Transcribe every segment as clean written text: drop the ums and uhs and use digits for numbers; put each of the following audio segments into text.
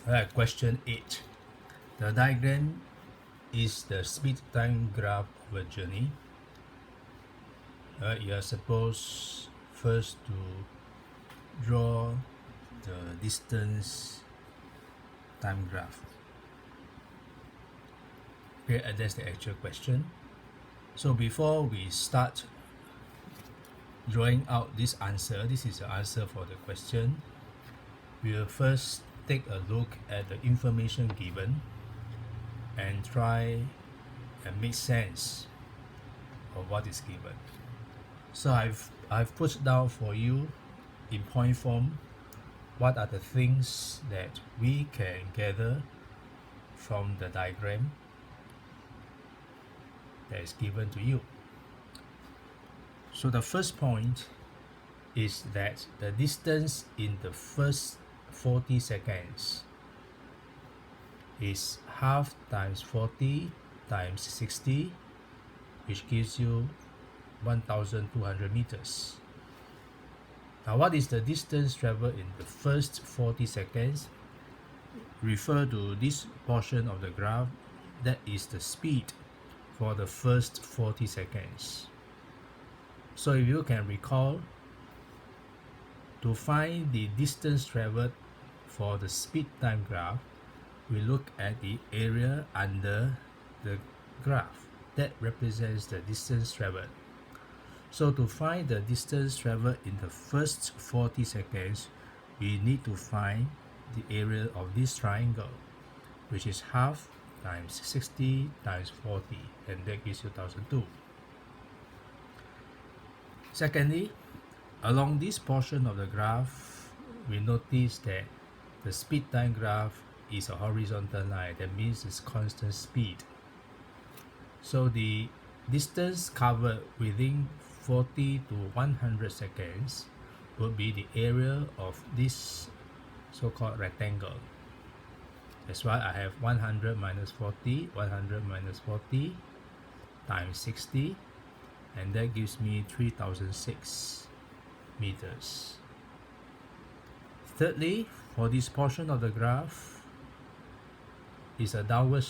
Alright, question 8. The diagram is the speed time graph of a journey. You are supposed first to draw the distance time graph. Okay, and that's the actual question. So before we start drawing out this answer, this is the answer for the question. We will first take a look at the information given and try and make sense of what is given. So I've put down for you in point form what are the things that we can gather from the diagram that is given to you. So the first point is that the distance in the first 40 seconds is half times 40 times 60, which gives you 1,200 meters. Now, what is the distance traveled in the first 40 seconds? Refer to this portion of the graph. That is the speed for the first 40 seconds. So if you can recall, to find the distance traveled for the speed time graph, we look at the area under the graph. That represents the distance traveled. So to find the distance traveled in the first 40 seconds, we need to find the area of this triangle, which is half times 60 times 40, and that gives you 1,002. Secondly, along this portion of the graph, we notice that the speed time graph is a horizontal line. That means it's constant speed. So the distance covered within 40 to 100 seconds would be the area of this so-called rectangle. That's why I have 100 minus 40, 100 minus 40 times 60, and that gives me 3,006 meters. Thirdly, for this portion of the graph is a downward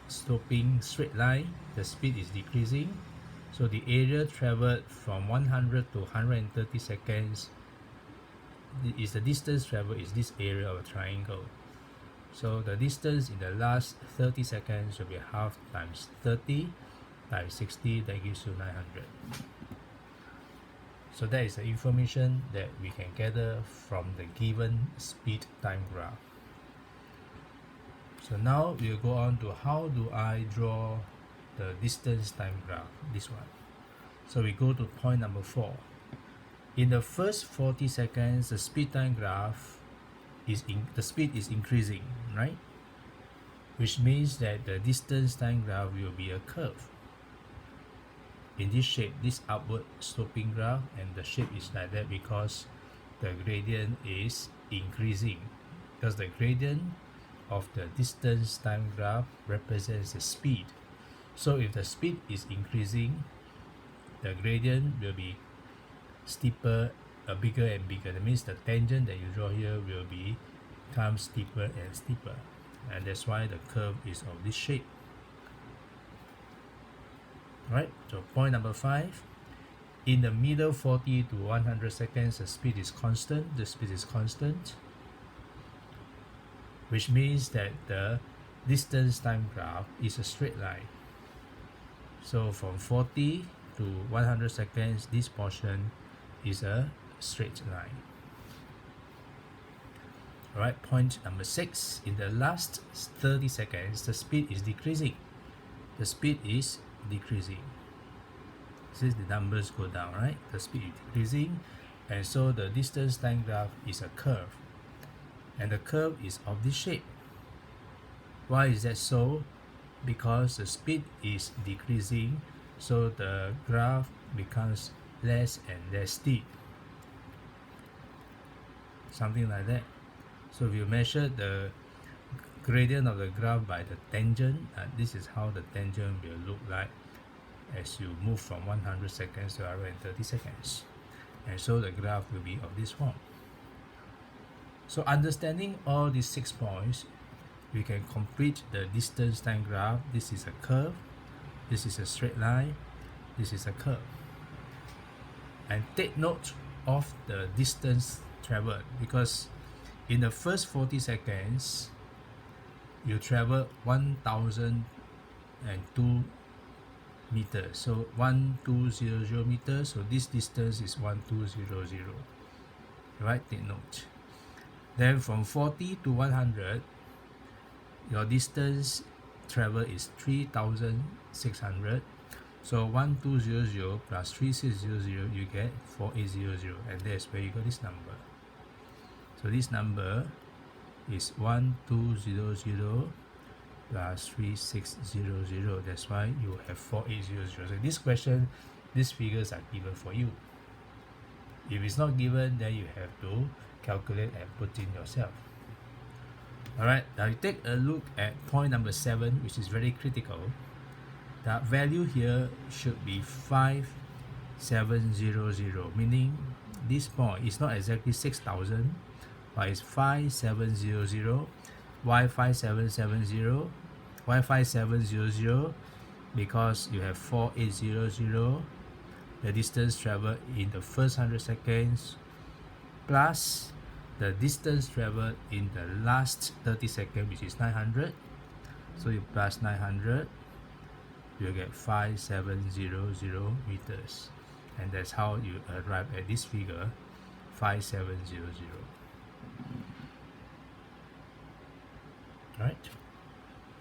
sloping straight line. The speed is decreasing, so the area traveled from 100 to 130 seconds is the distance traveled is this area of a triangle. So the distance in the last 30 seconds will be half times 30 times 60, that gives you 900. So that is the information that we can gather from the given speed time graph. So now we'll go on to how do I draw the distance time graph, this one. So we go to point number 4. In the first 40 seconds, the speed time graph the speed is increasing, right? Which means that the distance time graph will be a curve in this shape, this upward sloping graph, and the shape is like that because the gradient is increasing, because the gradient of the distance time graph represents the speed. So if the speed is increasing, the gradient will be steeper, bigger and bigger. That means the tangent that you draw here will become steeper and steeper, and that's why the curve is of this shape. Right, so point number 5, in the middle 40 to 100 seconds, the speed is constant. The speed is constant, which means that the distance time graph is a straight line. So from 40 to 100 seconds, this portion is a straight line. Alright, point number 6, in the last 30 seconds, the speed is decreasing. The speed is decreasing. Since the numbers go down, right? The speed is decreasing, and so the distance time graph is a curve, and the curve is of this shape. Why is that so? Because the speed is decreasing, so the graph becomes less and less steep, something like that. So if you measure the gradient of the graph by the tangent, this is how the tangent will look like as you move from 100 seconds to 130 seconds, and so the graph will be of this form. So understanding all these 6 points, we can complete the distance time graph. This is a curve, this is a straight line, this is a curve. And take note of the distance traveled, because in the first 40 seconds, you travel 1002 meters. So 1200 meters. So this distance is 1200. Right? Take note. Then from 40 to 100, your distance travel is 3600. So 1200 plus 3600, you get 4800, and that's where you got this number. So this number is 1200 plus 3600. That's why you have 4800. So this question, these figures are given for you. If it's not given, then you have to calculate and put in yourself. Alright, now you take a look at point number 7, which is very critical. The value here should be 5700, meaning this point is not exactly 6000, but it's 5700. Why 5770? Why 5700? Because you have 4800, the distance traveled in the first 100 seconds, plus the distance traveled in the last 30 seconds, which is 900. So you plus 900, you get 5700 meters, and that's how you arrive at this figure, 5700. Right?